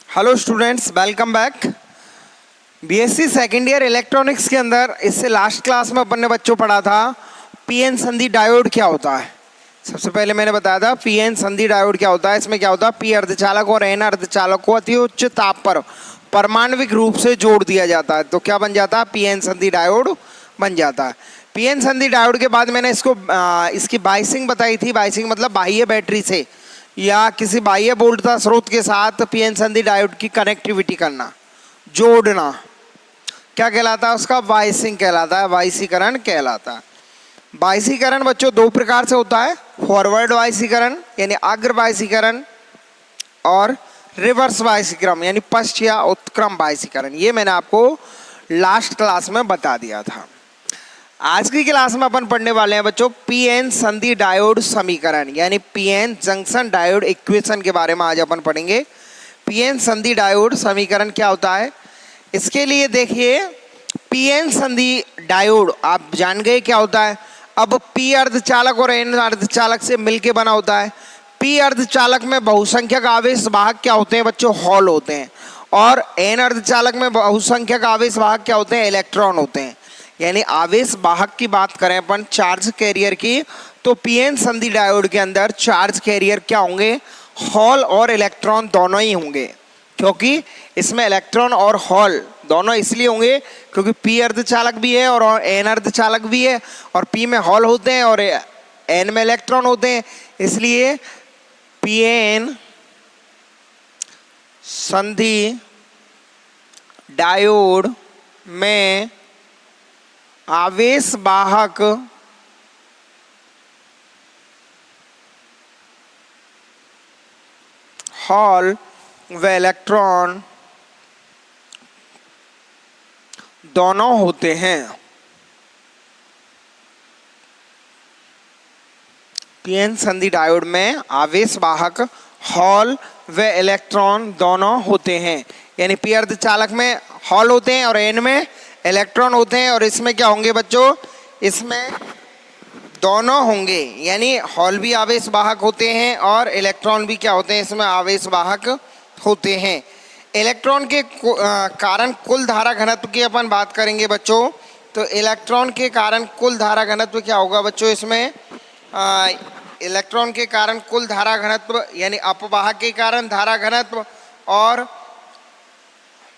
Hello students, welcome back. BSc second year electronics के अंदर इससे लास्ट क्लास में अपन ने बच्चों पढ़ा था पीएन संधि डायोड क्या होता है। सबसे पहले मैंने बताया था पीएन संधि डायोड क्या होता है। इसमें क्या होता है, पी अर्धचालक और एन अर्धचालक को अति उच्च ताप पर परमाणविक रूप से जोड़ दिया जाता है, तो क्या बन जाता है, पीएन संधि डायोड बन जाता है। पीएन संधि डायोड के बाद मैंने इसकी बाइसिंग बताई थी। बाइसिंग मतलब बाह्य बैटरी से या किसी बाह्य वोल्टता स्रोत के साथ पीएन संधि डायोड की कनेक्टिविटी करना, जोड़ना, क्या कहलाता है, उसका बाइसिंग कहलाता है, बाइसीकरण कहलाता है। बाइसीकरण बच्चों दो प्रकार से होता है, फॉरवर्ड बाइसीकरण यानी अग्र बाइसीकरण और रिवर्स बाइसीकरण यानी पश्च या उत्क्रम बाइसीकरण। ये मैंने आपको लास्ट क्लास में बता दिया था। आज की क्लास में अपन पढ़ने वाले हैं बच्चों पीएन संधि डायोड समीकरण यानी पीएन जंक्शन डायोड इक्वेशन के बारे में आज अपन पढ़ेंगे। पीएन संधि डायोड समीकरण क्या होता है, इसके लिए देखिए पीएन संधि डायोड आप जान गए क्या होता है। अब पी अर्धचालक और एन अर्धचालक से मिलके बना होता है। पी अर्धचालक में बहुसंख्यक आवेश वाहक क्या होते हैं बच्चों, हॉल होते हैं, और एन अर्धचालक में बहुसंख्यक आवेश वाहक क्या होते हैं, इलेक्ट्रॉन होते हैं। यानी आवेश वाहक की बात करें अपन चार्ज कैरियर की, तो पीएन संधि डायोड के अंदर चार्ज कैरियर क्या होंगे, हॉल और इलेक्ट्रॉन दोनों ही होंगे। क्योंकि इसमें इलेक्ट्रॉन और हॉल दोनों इसलिए होंगे क्योंकि पी अर्धचालक भी है और एन अर्धचालक भी है, और पी में हॉल होते हैं और एन में इलेक्ट्रॉन होते हैं। इसलिए पीएन संधि डायोड में आवेश वाहक हॉल व इलेक्ट्रॉन दोनों होते हैं। पीएन संधि डायोड में आवेश वाहक हॉल व इलेक्ट्रॉन दोनों होते हैं। यानी पी अर्धचालक में हॉल होते हैं और एन में इलेक्ट्रॉन होते हैं, और इसमें क्या होंगे बच्चों, इसमें दोनों होंगे। यानी हॉल भी आवेश वाहक होते हैं और इलेक्ट्रॉन भी क्या होते हैं, इसमें आवेश वाहक होते हैं। इलेक्ट्रॉन के कारण कुल धारा घनत्व की अपन बात करेंगे बच्चों, तो इलेक्ट्रॉन के कारण कुल धारा घनत्व क्या होगा बच्चों, इसमें इलेक्ट्रॉन के कारण कुल धारा घनत्व यानी अपवाहक के कारण धारा घनत्व और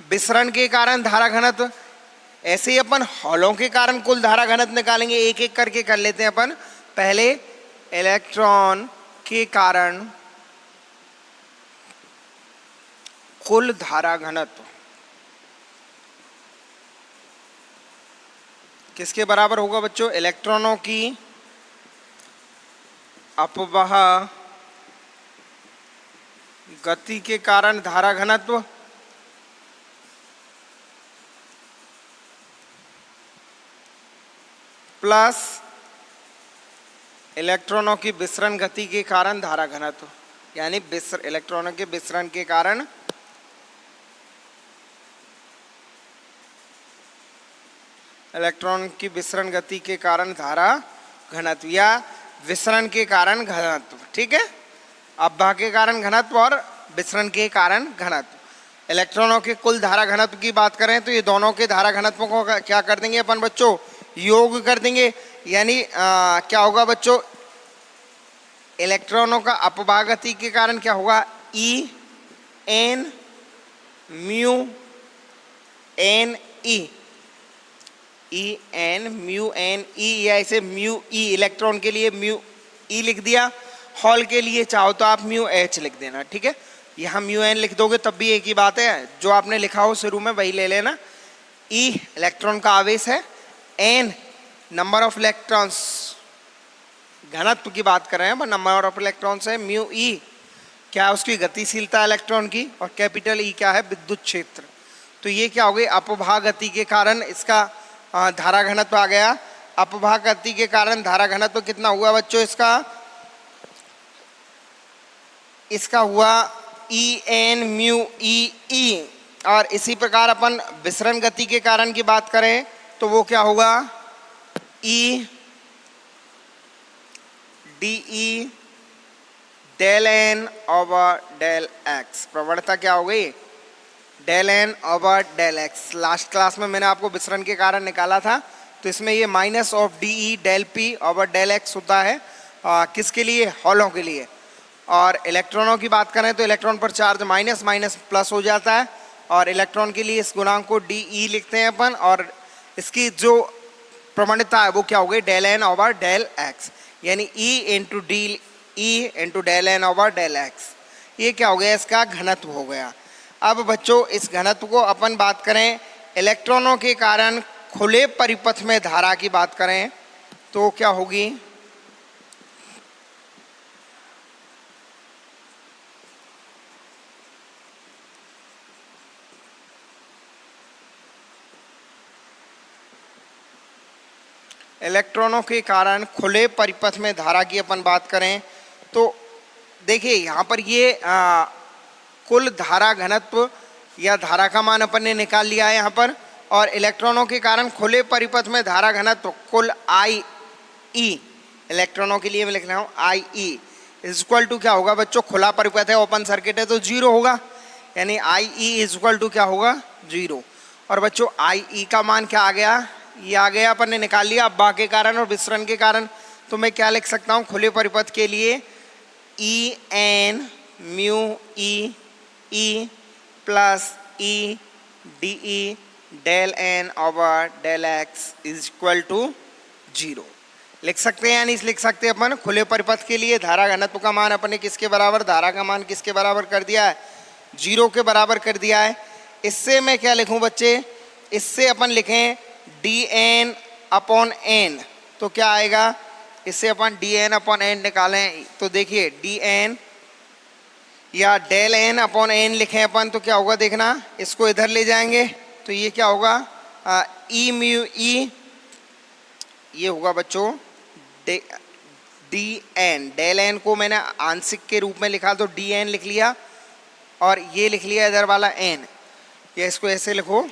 विसरण के कारण धारा घनत्व। ऐसे ही अपन हॉलों के कारण कुल धारा घनत्व निकालेंगे, एक एक करके कर लेते हैं अपन। पहले इलेक्ट्रॉन के कारण कुल धारा घनत्व किसके बराबर होगा बच्चों, इलेक्ट्रॉनों की अपवाह गति के कारण धारा घनत्व प्लस इलेक्ट्रॉनों की विसरण गति के कारण धारा घनत्व, यानी इलेक्ट्रॉनों के विसरण के कारण इलेक्ट्रॉन की विसरण गति के कारण धारा घनत्व या विसरण के कारण घनत्व। ठीक है, अपवाह के कारण घनत्व और विसरण के कारण घनत्व। इलेक्ट्रॉनों के कुल धारा घनत्व की बात करें तो ये दोनों के धारा घनत्वों को क्या कर देंगे अपन बच्चों, योग कर देंगे। यानी क्या होगा बच्चों, इलेक्ट्रॉनों का अपवाह गति के कारण क्या होगा, E N mu N E, E N mu N E, या इसे म्यू ई इलेक्ट्रॉन के लिए म्यू ई लिख दिया, हॉल के लिए चाहो तो आप म्यू एच लिख देना। ठीक है, यहाँ म्यू एन लिख दोगे तब भी एक ही बात है, जो आपने लिखा हो शुरू में वही ले लेना। ई इलेक्ट्रॉन का आवेश है, एन नंबर ऑफ इलेक्ट्रॉन्स, घनत्व की बात कर रहे हैं पर नंबर ऑफ इलेक्ट्रॉन्स है, म्यू ई क्या है, उसकी गतिशीलता इलेक्ट्रॉन की, और कैपिटल ई क्या है, विद्युत क्षेत्र। तो ये क्या हो गई, अपवाह गति के कारण इसका धारा घनत्व आ गया। अपवाह गति के कारण धारा घनत्व कितना हुआ बच्चों, इसका हुआ ई एन म्यू ई ई। और इसी प्रकार अपन विसरण गति के कारण की बात करें तो वो क्या होगा, E D E del N over del X. प्रवणता क्या हो गई, del N over del X. Last class में मैंने आपको विसरण के कारण निकाला था, तो इसमें ये minus of D E del P over del X होता है किसके लिए, हॉलों के लिए। और इलेक्ट्रॉनों की बात करें तो इलेक्ट्रॉन पर चार्ज माइनस माइनस प्लस हो जाता है, और इलेक्ट्रॉन के लिए इस गुणांक को डी ई लिखते हैं अपन, और इसकी जो प्रमाणिकता है वो क्या हो गई, del N over del x, यानी e into del N over del x. ये क्या हो गया, इसका घनत्व हो गया। अब बच्चों इस घनत्व को अपन बात करें इलेक्ट्रॉनों के कारण खुले परिपथ में धारा की बात करें तो क्या होगी, इलेक्ट्रॉनों के कारण खुले परिपथ में धारा की अपन बात करें तो देखिए यहाँ पर ये कुल धारा घनत्व या धारा का मान अपन ने निकाल लिया है यहाँ पर, और इलेक्ट्रॉनों के कारण खुले परिपथ में धारा घनत्व कुल आई ई, इलेक्ट्रॉनों के लिए मैं लिख रहा हूँ आई ई इज इक्वल टू क्या होगा बच्चों, खुला परिपथ है ओपन सर्किट है तो जीरो होगा, यानी आई ई इज इक्वल टू क्या होगा, जीरो। और बच्चों आई ई का मान क्या आ गया, ये आ गया, अपन ने निकाल लिया। अब बा के कारण और विसरण के कारण तो मैं क्या लिख सकता हूँ, खुले परिपथ के लिए E N mu E plus E D E del N over del X is equal to zero लिख सकते हैं, यानी लिख सकते हैं अपन खुले परिपथ के लिए धारा घनत्व का मान अपन ने किसके बराबर, धारा का मान किसके बराबर कर दिया है, जीरो के बराबर कर दिया है। इससे मैं क्या लिखूं बच्चे, इससे अपन लिखें डी एन अपॉन एन, तो क्या आएगा, इससे अपन डी एन अपॉन एन निकालें तो देखिए डी एन या डेल एन अपॉन एन लिखें अपन तो क्या होगा, देखना इसको इधर ले जाएंगे तो ये क्या होगा, ई म्यू ई, ये होगा बच्चों डी एन, डेल एन को मैंने आंशिक के रूप में लिखा तो डी एन लिख लिया, और ये लिख लिया इधर वाला एन, या इसको ऐसे लिखो,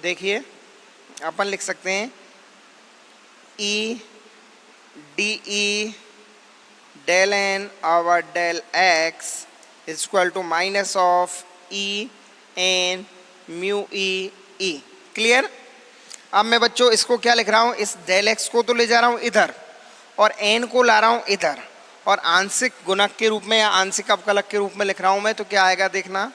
देखिए अपन लिख सकते हैं E D E del N over del X is equal to minus of E N mu E E. Clear. अब मैं बच्चों इसको क्या लिख रहा हूँ, इस डेल एक्स को तो ले जा रहा हूँ इधर और एन को ला रहा हूँ इधर, और आंशिक गुणक के रूप में या आंशिक अवकलक के रूप में लिख रहा हूँ मैं, तो क्या आएगा देखना,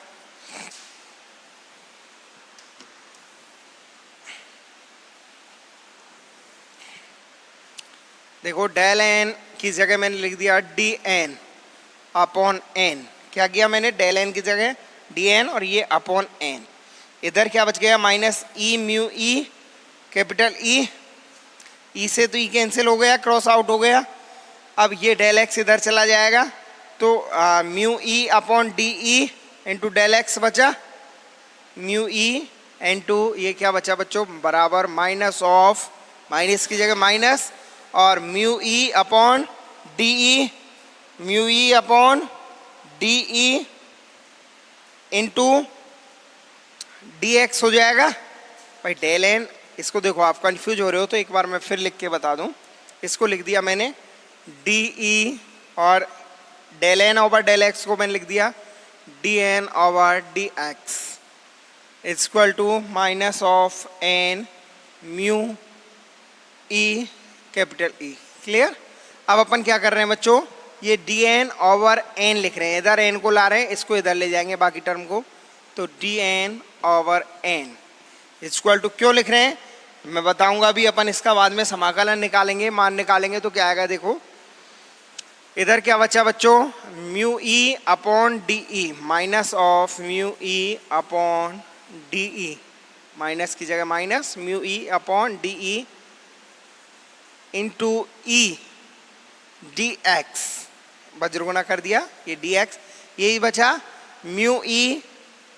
देखो डेल एन की जगह मैंने लिख दिया डी एन अपॉन एन, क्या किया मैंने, डेल एन की जगह डी एन और ये अपॉन एन, इधर क्या बच गया माइनस ई म्यू ई कैपिटल ई से तो ई कैंसिल हो गया, क्रॉस आउट हो गया। अब ये डेल एक्स इधर चला जाएगा तो म्यू ई upon D E into del X बचा, म्यू ई इंटू ये क्या बचा बच्चों, बराबर माइनस ऑफ, माइनस की जगह माइनस, और mu E upon D E, mu E upon D E into D x हो जाएगा भाई डेल एन। इसको देखो आप कंफ्यूज हो रहे हो तो एक बार मैं फिर लिख के बता दूं, इसको लिख दिया मैंने डी ई और del N over del X को मैंने लिख दिया D N over D X is equal to minus of N mu E capital E. Clear. अब अपन क्या कर रहे हैं बच्चों, ये डी एन ओवर एन लिख रहे हैं, इधर एन को ला रहे हैं, इसको इधर ले जाएंगे बाकी टर्म को, तो D N over N equal to क्यों लिख रहे हैं मैं बताऊंगा अभी, अपन इसका बाद में समाकलन निकालेंगे, मान निकालेंगे तो क्या आएगा देखो, इधर क्या बचा बच्चों, mu E upon D e minus of mu E upon D e, minus की जगह माइनस म्यू ई upon D E into e d x, वज्रगुणा कर दिया, ये डी एक्स, यही बचा म्यू ई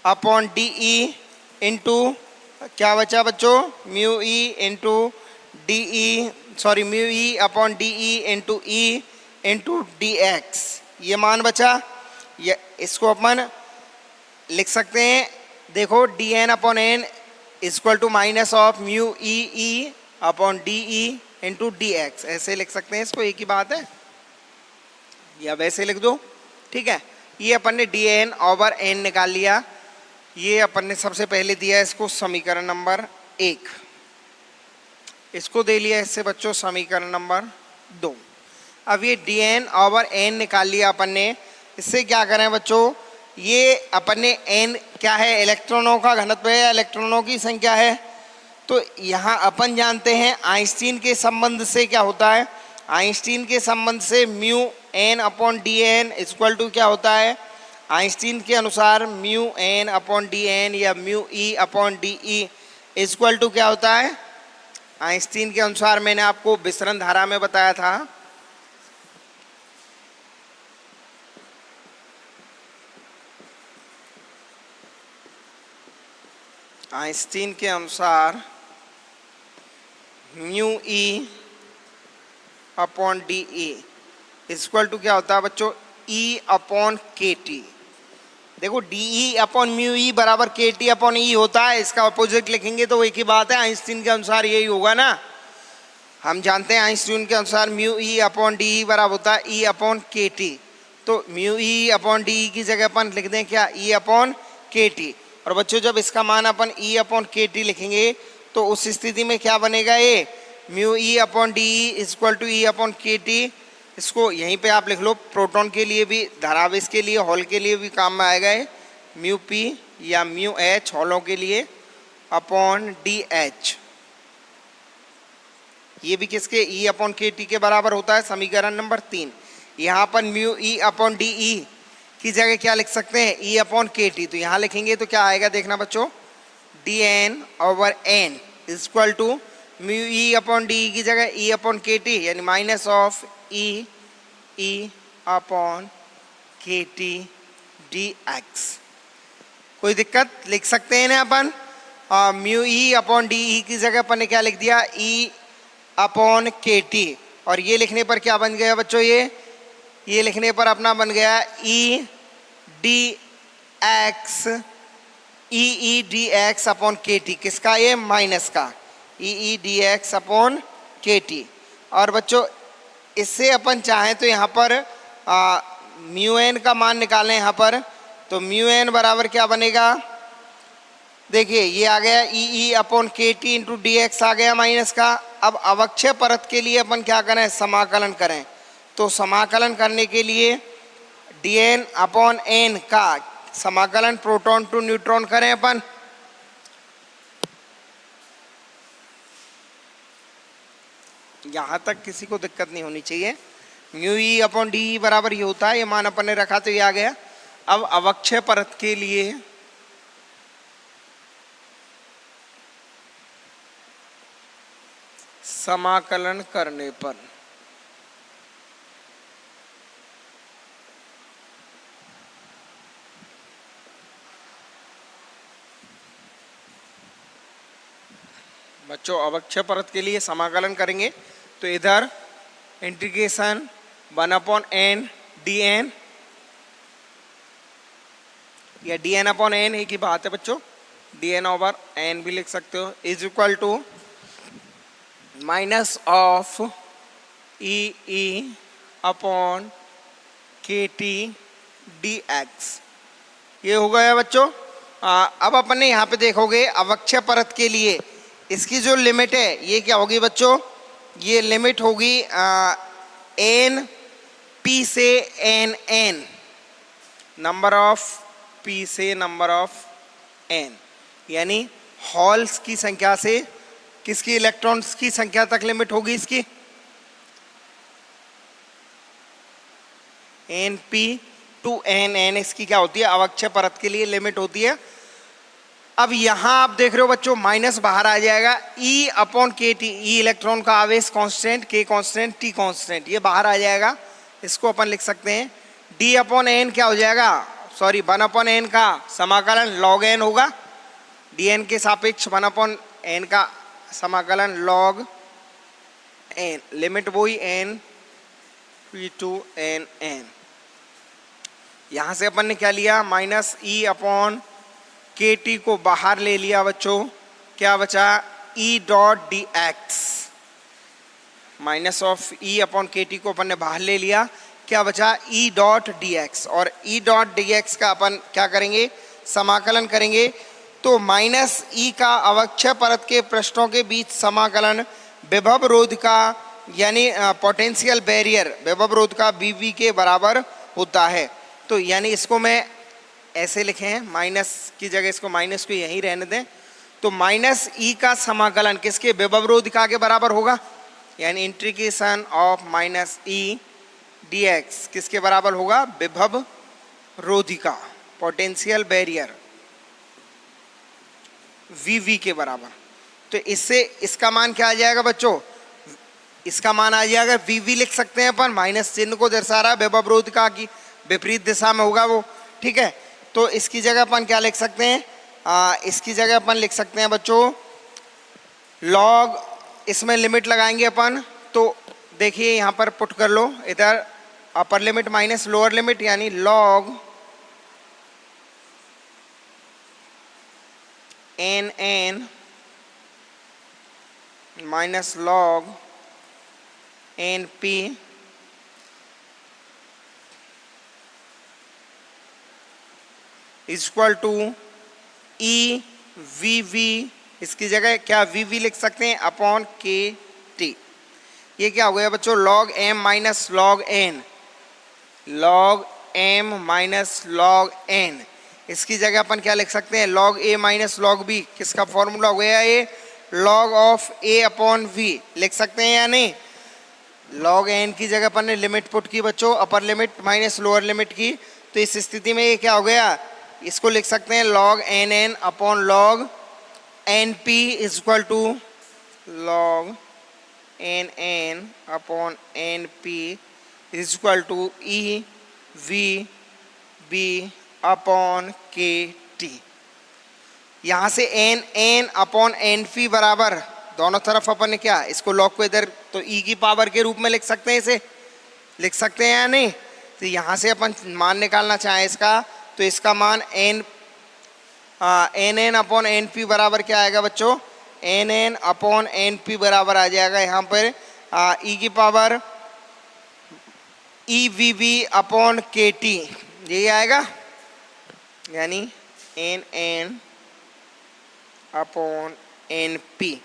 अपॉन डी ई इंटू क्या बचा बच्चों, म्यू ई into d e, sorry mu ई upon D E into D x, ये मान बचा। ये इसको अपन लिख सकते हैं, देखो D N upon N equal to minus of mu E upon D E into D X, ऐसे लिख सकते हैं इसको, एक ही बात है, या वैसे लिख दो, ठीक है। ये अपन ने डी एन ओवर एन निकाल लिया, ये अपन ने सबसे पहले दिया है इसको समीकरण नंबर 1, इसको दे लिया इससे बच्चों समीकरण नंबर 2। अब ये dn ओवर n निकाल लिया अपन ने। इससे क्या करें बच्चों, ये अपन ने n क्या है, इलेक्ट्रॉनों का घनत्व है या इलेक्ट्रॉनों की संख्या है। तो यहाँ अपन जानते हैं आइंस्टीन के संबंध से क्या होता है, आइंस्टीन के संबंध से mu n upon d n equal to क्या होता है, आइंस्टीन के अनुसार mu n upon d N या mu e upon D E equal to क्या होता है, आइंस्टीन के अनुसार मैंने आपको विसरण धारा में बताया था, आइंस्टीन के अनुसार mu E upon D E equal to क्या होता है बच्चों, ई अपॉन के टी। देखो D E upon mu E बराबर के टी अपॉन ई होता है, इसका अपोजिट लिखेंगे तो एक ही बात है, आइंस्टीन के अनुसार यही होगा ना। हम जानते हैं आइंस्टीन के अनुसार म्यू ई अपॉन डी ई बराबर होता है ई अपॉन के टी। तो म्यू ई अपॉन डी ई की जगह अपन लिख दें क्या, ई अपॉन के टी। और बच्चों जब इसका मान अपन ई अपॉन के टी लिखेंगे तो उस स्थिति में क्या बनेगा, ये mu E upon D E equal to E upon के टी। इसको यहीं पे आप लिख लो, प्रोटॉन के लिए भी, धरावेश के लिए, हॉल के लिए भी काम में आएगा ये, म्यू पी या म्यू एच हॉलों के लिए अपॉन डी एच। ये भी किसके, ई अपॉन के टी के बराबर होता है, समीकरण नंबर 3। यहाँ पर mu E upon D e की जगह क्या लिख सकते हैं, ई अपॉन के टी। तो यहाँ लिखेंगे तो क्या आएगा देखना बच्चों, d N over N equal to mu E upon d की जगह ई अपॉन के टी यानी माइनस ऑफ ई अपॉन के टी डी एक्स। कोई दिक्कत, लिख सकते हैं ना अपन, म्यू ई अपॉन डी ई की जगह अपन ने क्या लिख दिया, ई अपॉन के टी। और ये लिखने पर क्या बन गया बच्चों, ये लिखने पर अपना बन गया ई डी एक्स, ई डी एक्स अपॉन के टी, किसका, ये माइनस का, ई डी एक्स अपॉन के टी। और बच्चों इससे अपन चाहें तो यहाँ पर म्यू एन का मान निकालें यहाँ पर, तो म्यू एन बराबर क्या बनेगा, देखिए ये आ गया ई अपॉन के टी इंटू डी एक्स आ गया माइनस का। अब अवक्षय परत के लिए अपन क्या करें, समाकलन करें। तो समाकलन करने के लिए डी एन अपॉन एन का समाकलन प्रोटॉन टू न्यूट्रॉन करें अपन। यहाँ तक किसी को दिक्कत नहीं होनी चाहिए। Mu E upon D E बराबर ये होता है, ये मान अपन ने रखा तो ये आ गया। अब अवक्षय परत के लिए समाकलन करने पर बच्चों अवक्षय परत के लिए समाकलन करेंगे तो इधर integration 1 upon N D N या डी एन अपॉन एन एक ही बात है बच्चों, डी एन ओवर एन भी लिख सकते हो, is equal to minus of E upon के टी डी एक्स। ये हो गया बच्चों। अब अपन ने यहाँ पे देखोगे अवक्षय परत के लिए इसकी जो लिमिट है ये क्या होगी बच्चों, ये लिमिट होगी एन पी से N N, number of P से नंबर ऑफ एन, यानी हॉल्स की संख्या से किसकी, इलेक्ट्रॉन्स की संख्या तक लिमिट होगी इसकी, N P to N N इसकी क्या होती है, अवक्षय परत के लिए लिमिट होती है। अब यहाँ आप देख रहे हो बच्चों माइनस बाहर आ जाएगा, ई अपॉन के टी, ई इलेक्ट्रॉन का आवेश कांस्टेंट, के कांस्टेंट, टी कांस्टेंट, ये बाहर आ जाएगा। इसको अपन लिख सकते हैं डी अपॉन एन क्या हो जाएगा, सॉरी 1 अपॉन एन का समाकलन लॉग एन होगा, डी एन के सापेक्ष 1 अपॉन एन का समाकलन लॉग एन, लिमिट वही N P to N N. यहाँ से अपन ने क्या लिया, माइनस ई अपॉन के टी को बाहर ले लिया बच्चों, क्या बचा, E dot D X, minus of E upon के टी को अपन ने बाहर ले लिया, क्या बचा, ई डॉट डी एक्स। और ई डॉट डी एक्स का अपन क्या करेंगे, समाकलन करेंगे तो माइनस ई का अवक्षय परत के पृष्ठों के बीच समाकलन विभव रोध का यानी पोटेंशियल बैरियर विभव रोध का वी के बराबर होता है। तो यानी इसको मैं ऐसे लिखे हैं, माइनस की जगह इसको माइनस को यहीं रहने दें। तो माइनस ई का समाकलन किसके विभव रोधिका के बराबर होगा, यानी integration of minus E d x किसके बराबर होगा, विभव रोधिका पोटेंशियल बैरियर वी के बराबर। तो इससे इसका मान क्या आ जाएगा बच्चों, इसका मान आ जाएगा वी लिख सकते हैं अपन, माइनस चिन्ह को दर्शा रहा है विभव रोधिका की विपरीत दिशा में होगा वो, ठीक है। तो इसकी जगह अपन क्या लिख सकते हैं, इसकी जगह अपन लिख सकते हैं बच्चों लॉग, इसमें लिमिट लगाएंगे अपन। तो देखिए यहाँ पर पुट कर लो, इधर upper limit minus lower limit, यानी log N n minus log N P equal to E V v, इसकी जगह क्या वी लिख सकते हैं अपॉन के टी। ये क्या हो गया बच्चों, log M minus log N, log M minus log N. इसकी जगह अपन क्या लिख सकते हैं, log A minus log B, किसका फॉर्मूला हो गया ये, log of A upon V लिख सकते हैं या नहीं। लॉग एन की जगह अपन ने लिमिट पुट की बच्चों, अपर लिमिट माइनस लोअर लिमिट की। तो इस स्थिति में ये क्या हो गया, इसको लिख सकते हैं log N N upon log N P equal to log N N upon N P equal to E V B upon के टी। यहाँ से N N upon N P बराबर दोनों तरफ अपन ने क्या, इसको लॉग को इधर तो ई की पावर के रूप में लिख सकते हैं, इसे लिख सकते हैं या नहीं। तो यहाँ से अपन मान निकालना चाहें इसका, तो इसका मान N N upon N P बराबर क्या आएगा बच्चों, N N upon N P बराबर आ जाएगा यहाँ पर ई की power E V B upon के टी, यही आएगा, यानी N N upon N P.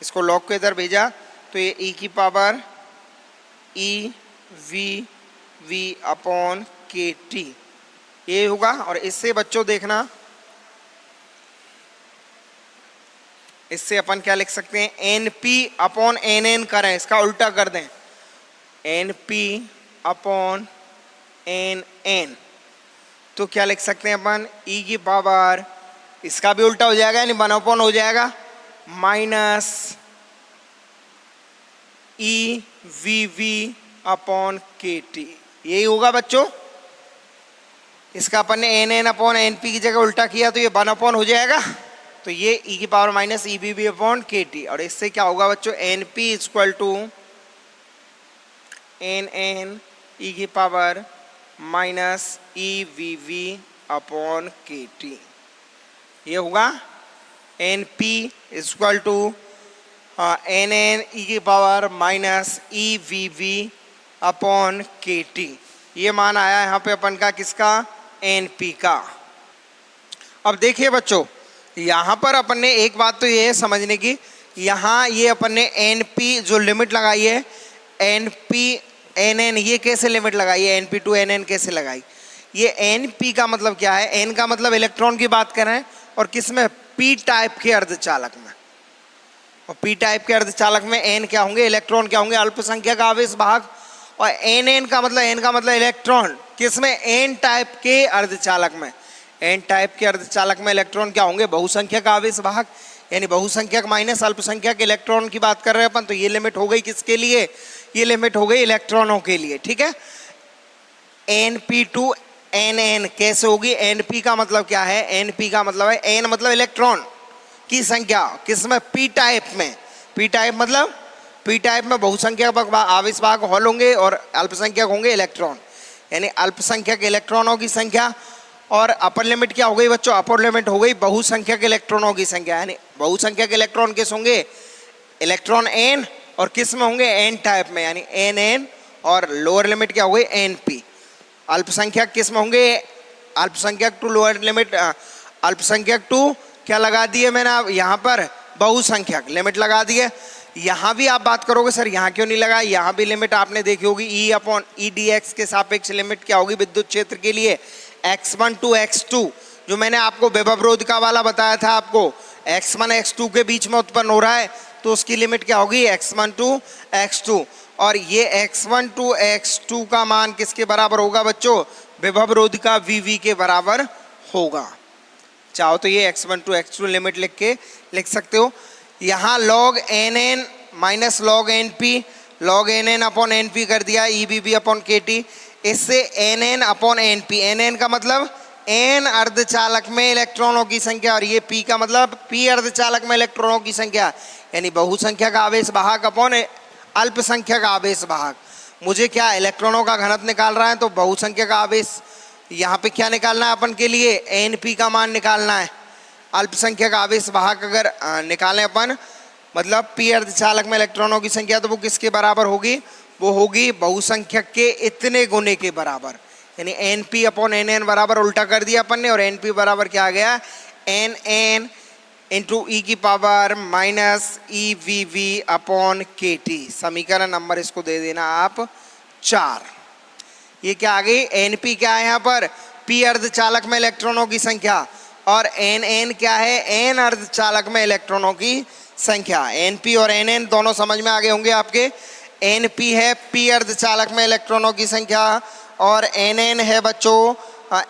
इसको लॉग को इधर भेजा तो ये ई की power E V we upon के टी ये होगा। और इससे बच्चों देखना, इससे अपन क्या लिख सकते हैं, N P upon N N करें, इसका उल्टा कर दें, N P upon N N, तो क्या लिख सकते हैं अपन, ई की पावर, इसका भी उल्टा हो जाएगा यानी 1 अपॉन हो जाएगा minus E V we upon के टी, यही होगा बच्चों। इसका अपन ने N N upon N P की जगह उल्टा किया तो ये 1 अपॉन हो जाएगा, तो ये ई की power minus e b b upon के टी। और इससे क्या होगा बच्चों, n P equal to N n e की power minus E V we upon के टी, ये होगा n P equal to N n e की power minus E V we upon के टी। ये मान आया यहाँ पे अपन का किसका, एन पी का। अब देखिए बच्चों, यहाँ पर अपन ने एक बात तो ये है समझने की, यहाँ ये अपन ने एन पी जो लिमिट लगाई है, एन पी एन एन, ये कैसे लिमिट लगाई है, N P to N N कैसे लगाई, ये एन पी का मतलब क्या है, एन का मतलब इलेक्ट्रॉन की बात कर रहे हैं, और किस में, पी टाइप के अर्धचालक में। और पी टाइप के अर्धचालक में एन क्या होंगे, इलेक्ट्रॉन क्या होंगे, अल्पसंख्यक आवेश भाग। और एन एन का मतलब इलेक्ट्रॉन, किसमें, एन टाइप के अर्धचालक में। एन टाइप के अर्धचालक में इलेक्ट्रॉन क्या होंगे, बहुसंख्यक आवेश भाग, यानी बहुसंख्यक माइनस अल्पसंख्यक इलेक्ट्रॉन की बात कर रहे हैं अपन। तो ये लिमिट हो गई किसके लिए, ये लिमिट हो गई इलेक्ट्रॉनों के लिए, ठीक है। N P to N N कैसे होगी, एन पी का मतलब क्या है, एन पी का मतलब है, एन मतलब इलेक्ट्रॉन की संख्या, किसमें, पी टाइप में। पी टाइप मतलब पी टाइप में बहुसंख्यक आवेश भाग हॉल होंगे और अल्पसंख्यक होंगे इलेक्ट्रॉन, यानी अल्पसंख्यक इलेक्ट्रॉनों की संख्या। और अपर लिमिट क्या हो गई बच्चों, अपर लिमिट हो गई बहुसंख्यक इलेक्ट्रॉनों की संख्या, यानी बहुसंख्यक इलेक्ट्रॉन किस होंगे, इलेक्ट्रॉन एन, और किस में होंगे, एन टाइप में, यानी एन एन। और लोअर लिमिट क्या हो गई, एन पी। अल्पसंख्यक किस में होंगे, अल्पसंख्यक टू लोअर लिमिट, अल्पसंख्यक टू क्या लगा दिए मैंने यहाँ पर, बहुसंख्यक लिमिट लगा दिए। यहाँ भी आप बात करोगे सर यहाँ क्यों नहीं लगा, यहाँ भी लिमिट आपने देखी होगी, ई अपॉन ई डी एक्स के सापेक्ष लिमिट क्या होगी विद्युत क्षेत्र के लिए, x1 टू x2, जो मैंने आपको विभवरोधिका वाला बताया था आपको, x1 x2 के बीच में उत्पन्न हो रहा है तो उसकी लिमिट क्या होगी x1 टू x2, और ये x1 टू x2 का मान किसके बराबर होगा बच्चों, विभवरोधिका VV के बराबर होगा। चाहो तो ये x1 टू x2 लिमिट लिख के लिख सकते हो। यहाँ log nn minus log np, log nn upon np कर दिया EBB अपॉन KT, इससे nn अपॉन np, nn का मतलब n अर्धचालक में इलेक्ट्रॉनों की संख्या और ये p का मतलब p अर्धचालक में इलेक्ट्रॉनों की संख्या, यानी बहुसंख्यक आवेश वाहक अपॉन अल्पसंख्यक आवेश वाहक। मुझे क्या इलेक्ट्रॉनों का घनत्व निकाल रहा है तो बहुसंख्यक आवेश, यहाँ पे क्या निकालना है अपन के लिए, np का मान निकालना है। अल्पसंख्यक आवेश वाहक अगर निकालें अपन, मतलब p अर्धचालक में इलेक्ट्रॉनों की संख्या, तो वो किसके बराबर होगी, वो होगी बहुसंख्यक के इतने गुने के बराबर, यानी np अपॉन nn बराबर उल्टा कर दिया अपन ने, और np बराबर क्या आ गया, nn इंटू ई की power minus EVV upon KT। समीकरण नंबर इसको दे देना आप 4। ये क्या आ गई, np क्या है यहाँ पर, p अर्धचालक में इलेक्ट्रॉनों की संख्या, और nn क्या है, n अर्धचालक में इलेक्ट्रॉनों की संख्या। np और nn दोनों समझ में आ गए होंगे आपके। np है p अर्धचालक में इलेक्ट्रॉनों की संख्या, और nn है बच्चों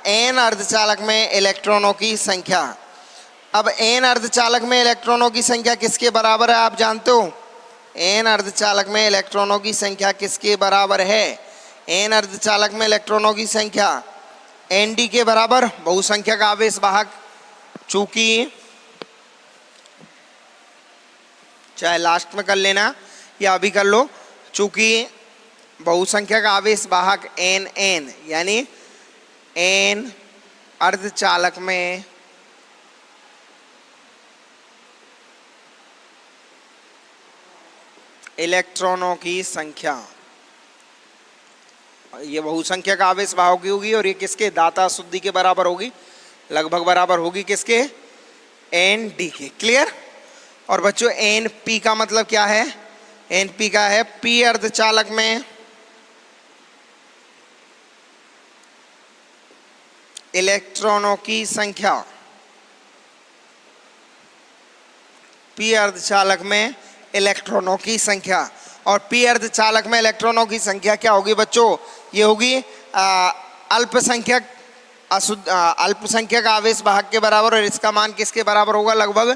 n अर्धचालक में इलेक्ट्रॉनों की संख्या। अब n अर्धचालक में इलेक्ट्रॉनों की संख्या किसके बराबर है आप जानते हो, n अर्धचालक में इलेक्ट्रॉनों की संख्या किसके बराबर है, n अर्धचालक में इलेक्ट्रॉनों की संख्या nd के बराबर, बहुसंख्यक आवेश वाहक, चूंकि चाहे लास्ट में कर लेना या अभी कर लो, चूंकि बहुसंख्यक आवेश वाहक nn यानी n अर्धचालक में इलेक्ट्रॉनों की संख्या, ये बहुसंख्यक आवेश वाहक की होगी, और ये किसके, दाता शुद्धि के बराबर होगी, लगभग बराबर होगी किसके, nd के। क्लियर। और बच्चों np का मतलब क्या है, np का है p अर्धचालक में इलेक्ट्रॉनों की संख्या, p अर्धचालक में इलेक्ट्रॉनों की संख्या, और p अर्धचालक में इलेक्ट्रॉनों की संख्या क्या होगी बच्चों, ये होगी अल्पसंख्यक अल्पसंख्यक आवेश वाहक के बराबर, और इसका मान किसके बराबर होगा, लगभग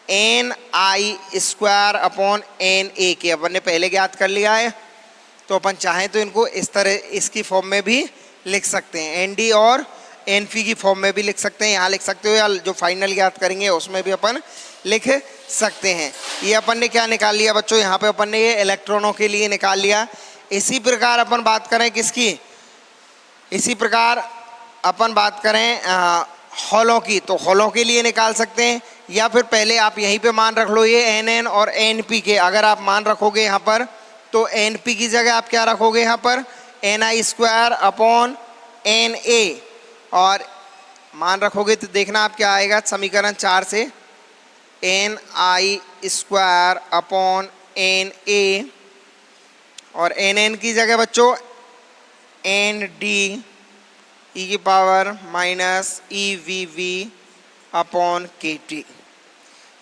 ni² अपॉन na के। अपन ने पहले ज्ञात कर लिया है, तो अपन चाहें तो इनको इस तरह इसकी फॉर्म में भी लिख सकते हैं, nd और np की फॉर्म में भी लिख सकते हैं, यहाँ लिख सकते हो, या जो फाइनल ज्ञात करेंगे उसमें भी अपन लिख सकते हैं। ये अपन ने क्या निकाल लिया बच्चों, यहाँ पे अपन ने ये इलेक्ट्रॉनों के लिए निकाल लिया। इसी प्रकार अपन बात करें किसकी, इसी प्रकार अपन बात करें हॉलों की, तो हॉलों के लिए निकाल सकते हैं, या फिर पहले आप यहीं पे मान रख लो ये nn और np के। अगर आप मान रखोगे यहाँ पर तो np की जगह आप क्या रखोगे यहाँ पर, ni² अपॉन na, और मान रखोगे तो देखना आप क्या आएगा समीकरण 4 से, ni² अपॉन na, और nn की जगह बच्चों nd ई की power minus EVV upon KT।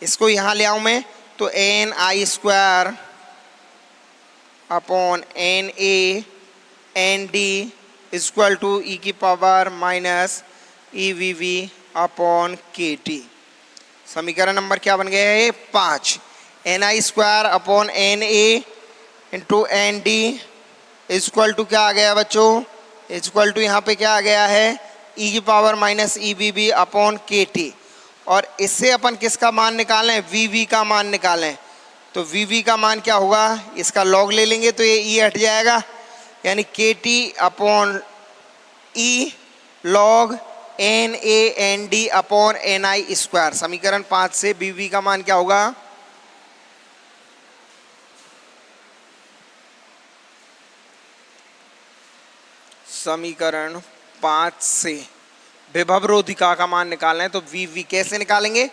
इसको यहाँ ले आऊँ मैं तो ni² upon na nd equal to e की power minus EVV upon KT। समीकरण नंबर क्या बन गया है, 5। ni² upon na into nd equal to क्या आ गया बच्चों, इक्वल टू यहाँ पे क्या आ गया है, ई की power minus EVV upon KT। और इससे अपन किसका मान निकालें, VV का मान निकालें, तो VV का मान क्या होगा, इसका लॉग ले लेंगे तो ये ई हट जाएगा, यानी KT upon E log NaND upon ni²। समीकरण 5 से VV का मान क्या होगा, समीकरण 5 से विभव रोधिका का मान निकालना है तो वी वी कैसे निकालेंगे,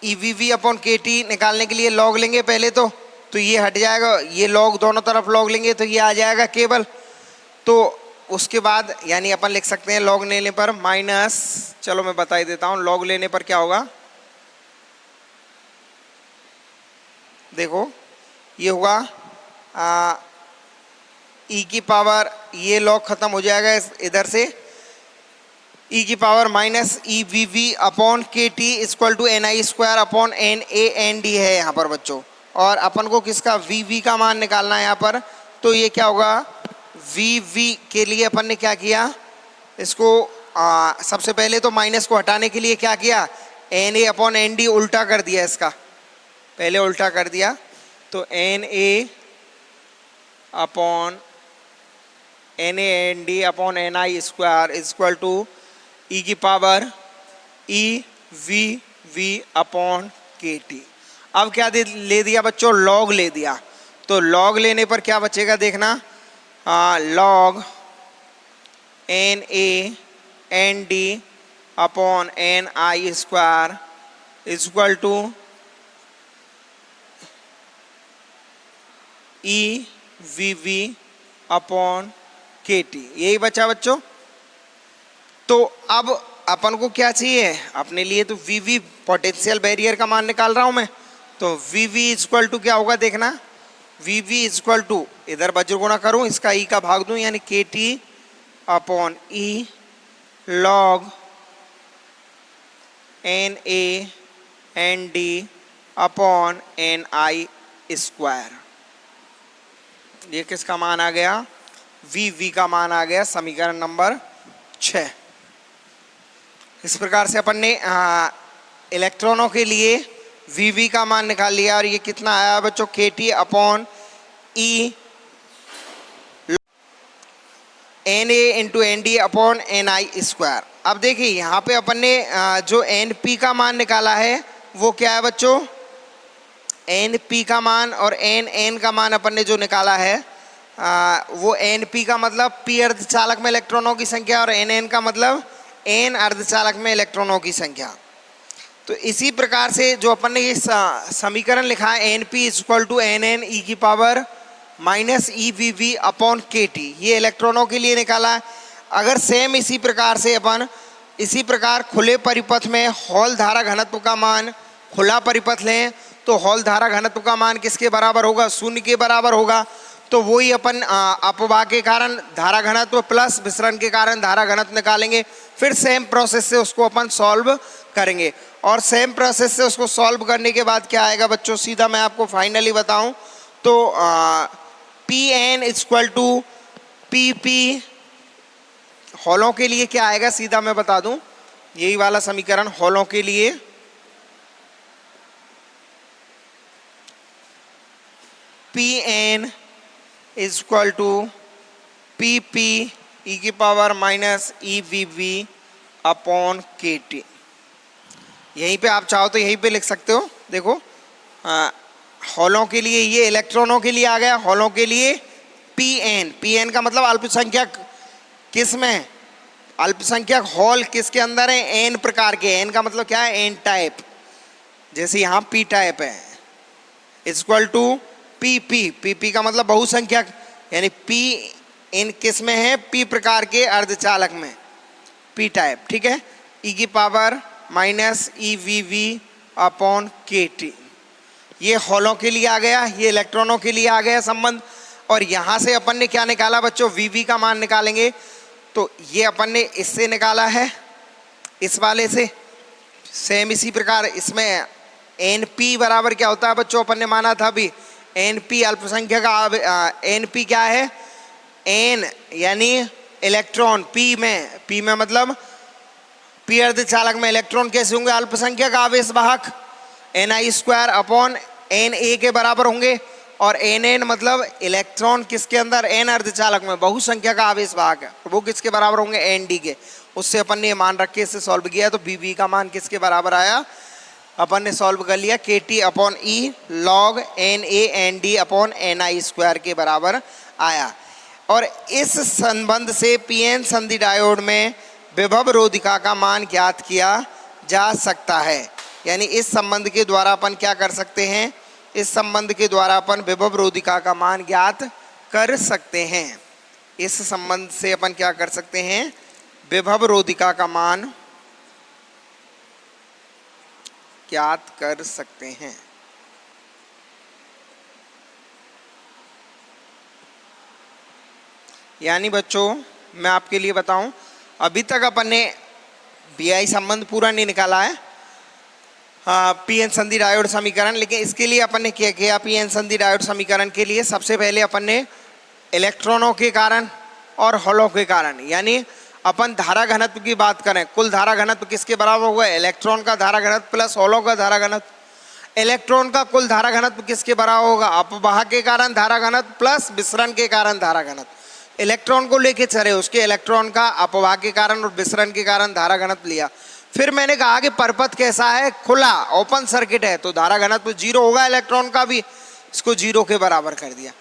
ई वी वी अपॉन के टी निकालने के लिए लॉग लेंगे पहले तो ये हट जाएगा, ये लॉग दोनों तरफ लॉग लेंगे तो ये आ जाएगा केवल। तो उसके बाद यानी अपन लिख सकते हैं लॉग लेने पर माइनस, चलो मैं बता ही देता हूँ, लॉग लेने पर क्या होगा, देखो ये होगा ई की पावर, ये लॉग खत्म हो जाएगा इधर से, ई की power minus E V we upon के t equal to n I square upon N A N d है यहाँ पर बच्चों। और अपन को किसका वी वी का मान निकालना है यहाँ पर, तो ये क्या होगा, वी वी के लिए अपन ने क्या किया, इसको सबसे पहले तो माइनस को हटाने के लिए क्या किया, n a upon N d उल्टा कर दिया, इसका पहले उल्टा कर दिया, तो n a upon N A N D upon N I square equal to e की power E V we upon के टी। अब क्या ले दिया बच्चों, लॉग ले दिया, तो लॉग लेने पर क्या बचेगा देखना, log N A N D upon N I square equal to E V we upon के टी, यही बचा बच्चों। तो अब अपन को क्या चाहिए अपने लिए, तो वी वी पोटेंशियल बैरियर का मान निकाल रहा हूं मैं, तो वी वी इक्वल टू क्या होगा देखना, वी वी इक्वल टू इधर वज्र गुणा करूं, इसका ई का भाग दूं, यानी K T upon E log N A N D upon N I square. ये किसका मान आ गया, वी वी का मान आ गया, समीकरण नंबर 6। इस प्रकार से अपन ने इलेक्ट्रॉनों के लिए वी वी का मान निकाल लिया, और ये कितना आया बच्चों, K T upon E N A into N D upon N I square. अब देखिए यहाँ पे अपन ने जो एन पी का मान निकाला है वो क्या है बच्चों, एन पी का मान और एन एन का मान अपन ने जो निकाला है वो एन पी का मतलब पी अर्धचालक में इलेक्ट्रॉनों की संख्या और एन एन का मतलब एन अर्धचालक में इलेक्ट्रॉनों की संख्या। तो इसी प्रकार से जो अपन ने ये समीकरण लिखा है N P equal to N n e की power minus E V we upon के टी, ये इलेक्ट्रॉनों के लिए निकाला है। अगर सेम इसी प्रकार से अपन इसी प्रकार खुले परिपथ में हॉल धारा घनत्व का मान खुला परिपथ लें तो हॉल धारा घनत्व का मान किसके बराबर होगा, शून्य के बराबर होगा। तो वही अपन अपवाह के कारण धारा घनत्व प्लस विसरण के कारण धारा घनत्व निकालेंगे, फिर सेम प्रोसेस से उसको अपन सॉल्व करेंगे। और सेम प्रोसेस से उसको सॉल्व करने के बाद क्या आएगा बच्चों, सीधा मैं आपको फाइनली बताऊं तो p n equal to P p, हॉलों के लिए क्या आएगा सीधा मैं बता दूं, यही वाला समीकरण हॉलों के लिए p n equal to P p e की power minus E V we upon के टी। यहीं पे आप चाहो तो यहीं पे लिख सकते हो, देखो हॉलों के लिए ये इलेक्ट्रॉनों के लिए आ गया, हॉलों के लिए पी एन का मतलब अल्पसंख्यक किस में, अल्पसंख्यक हॉल किसके अंदर है, एन प्रकार के, एन का मतलब क्या है, एन टाइप, जैसे यहाँ पी टाइप है, equal to P P, P P का मतलब बहुसंख्यक, यानी पी इन किस में है, पी प्रकार के अर्धचालक में, पी टाइप, ठीक है, ई की power minus E V we upon के टी। ये हॉलों के लिए आ गया, ये इलेक्ट्रॉनों के लिए आ गया संबंध। और यहाँ से अपन ने क्या निकाला बच्चों, वी वी का मान निकालेंगे, तो ये अपन ने इससे निकाला है, इस वाले से सेम इसी प्रकार इसमें एन पी बराबर क्या होता है बच्चों, अपन ने माना था अभी एन पी अल्पसंख्यक का, एन पी क्या है, एन यानी इलेक्ट्रॉन, पी में मतलब पी अर्धचालक में इलेक्ट्रॉन कैसे होंगे, अल्पसंख्यक आवेश वाहक, N I square upon N A के बराबर होंगे। और एन एन मतलब इलेक्ट्रॉन किसके अंदर, एन अर्धचालक में बहुसंख्या का आवेश वाहक है, वो किसके बराबर होंगे, एन डी के। उससे अपन ने ये मान रख के इसे सॉल्व किया, तो बी वी का मान किसके बराबर आया, अपन ने सॉल्व कर लिया K T upon E log N A N D upon N I square के बराबर आया। और इस संबंध से पी एन संधि डायोड में विभव रोधिका का मान ज्ञात किया जा सकता है। यानी इस संबंध के द्वारा अपन क्या कर सकते हैं, इस संबंध के द्वारा अपन विभव रोधिका का मान ज्ञात कर सकते हैं। इस संबंध से अपन क्या कर सकते हैं, विभव रोधिका का मान ज्ञात कर सकते हैं। यानी बच्चों मैं आपके लिए बताऊं, अभी तक अपन ने बीआई संबंध पूरा नहीं निकाला है, पी एन संधि डायोड समीकरण, लेकिन इसके लिए अपन ने क्या किया, पी एन संधि डायोड समीकरण के लिए सबसे पहले अपन ने इलेक्ट्रॉनों के कारण और होलों के कारण, यानी अपन धारा घनत्व की बात करें, कुल धारा घनत्व किसके बराबर होगा, इलेक्ट्रॉन का धारा घनत्व प्लस होलों का धारा घनत्व। इलेक्ट्रॉन का कुल धारा घनत्व किसके बराबर होगा, अपवाह के कारण धारा घनत्व प्लस विसरण के कारण धारा घनत्व। इलेक्ट्रॉन को लेके चले, उसके इलेक्ट्रॉन का अपवाह के कारण और विसरण के कारण धारा घनत्व लिया। फिर मैंने कहा कि परपथ कैसा है, खुला ओपन सर्किट है, तो धारा घनत्व जीरो होगा, इलेक्ट्रॉन का भी, इसको जीरो के बराबर कर दिया।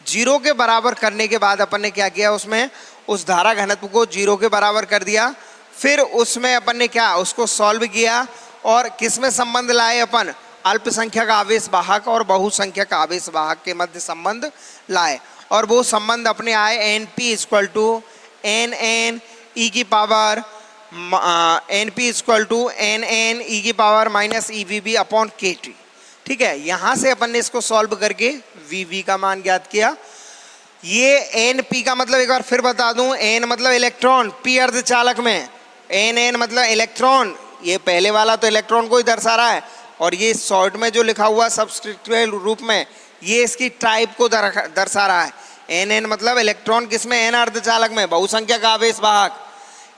जीरो के बराबर करने के बाद अपन ने क्या किया, उसमें उस धारा घनत्व को जीरो के बराबर कर दिया। फिर उसमें अपन ने क्या, उसको सॉल्व किया और किसमें संबंध लाए अपन, अल्पसंख्यक आवेश वाहक और बहुसंख्यक आवेश वाहक के मध्य संबंध लाए, और वो संबंध अपने आए n P equal to N n e की power n P equal to N n e की power minus E V B upon के टी। ठीक है, यहाँ से अपन ने इसको सॉल्व करके वी वी का मान ज्ञात किया। ये एन पी का मतलब एक बार फिर बता दूं, एन मतलब इलेक्ट्रॉन, पी अर्धचालक में, एन एन मतलब इलेक्ट्रॉन, ये पहले वाला तो इलेक्ट्रॉन को ही दर्शा रहा है, और ये शॉर्ट में जो लिखा हुआ सब्सक्रिप्टिव रूप में ये इसकी टाइप को दर्शा रहा है। एन एन मतलब इलेक्ट्रॉन किसमें, एन अर्धचालक में, बहुसंख्यक आवेश वाहक।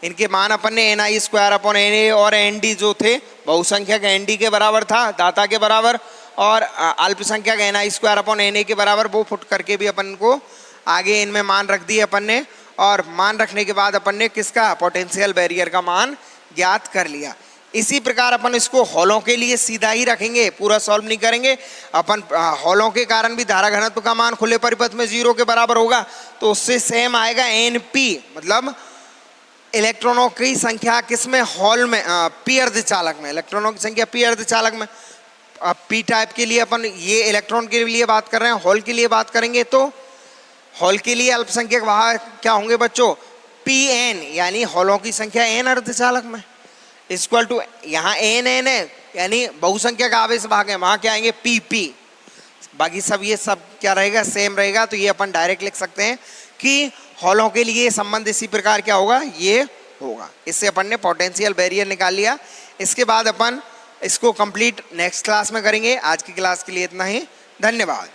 इनके मान अपन ने N I square upon N A और एन डी जो थे, बहुसंख्यक एन डी के बराबर था, दाता के बराबर, और अल्पसंख्यक N I square upon N A के बराबर, वो फुट करके भी अपन को आगे इनमें मान रख दिए अपन ने। और मान रखने के बाद अपन ने किसका, पोटेंशियल बैरियर का मान ज्ञात कर लिया। इसी प्रकार अपन इसको हॉलों के लिए सीधा ही रखेंगे, पूरा सॉल्व नहीं करेंगे अपन। हॉलों के कारण भी धारा घनत्व का मान खुले परिपथ में जीरो के बराबर होगा, तो उससे सेम आएगा एन पी, मतलब इलेक्ट्रॉनों की संख्या किसमें, हॉल में, पी अर्धचालक में, इलेक्ट्रॉनों की संख्या पी अर्धचालक में। अब पी टाइप के लिए अपन ये इलेक्ट्रॉन के लिए बात कर रहे हैं, हॉल के लिए बात करेंगे तो हॉल के लिए अल्पसंख्यक वाहक क्या होंगे बच्चों, पी एन, यानी हॉलों की संख्या एन अर्धचालक में, इक्वल टू, यहाँ एन एन है यानी बहुसंख्यक आवेश वाहक है, वहाँ क्या आएंगे पी पी। बाकी सब ये सब क्या रहेगा, सेम रहेगा। तो ये अपन डायरेक्ट लिख सकते हैं कि हॉलों के लिए संबंध इसी प्रकार क्या होगा, ये होगा। इससे अपन ने पोटेंशियल बैरियर निकाल लिया। इसके बाद अपन इसको कंप्लीट नेक्स्ट क्लास में करेंगे। आज की क्लास के लिए इतना ही, धन्यवाद।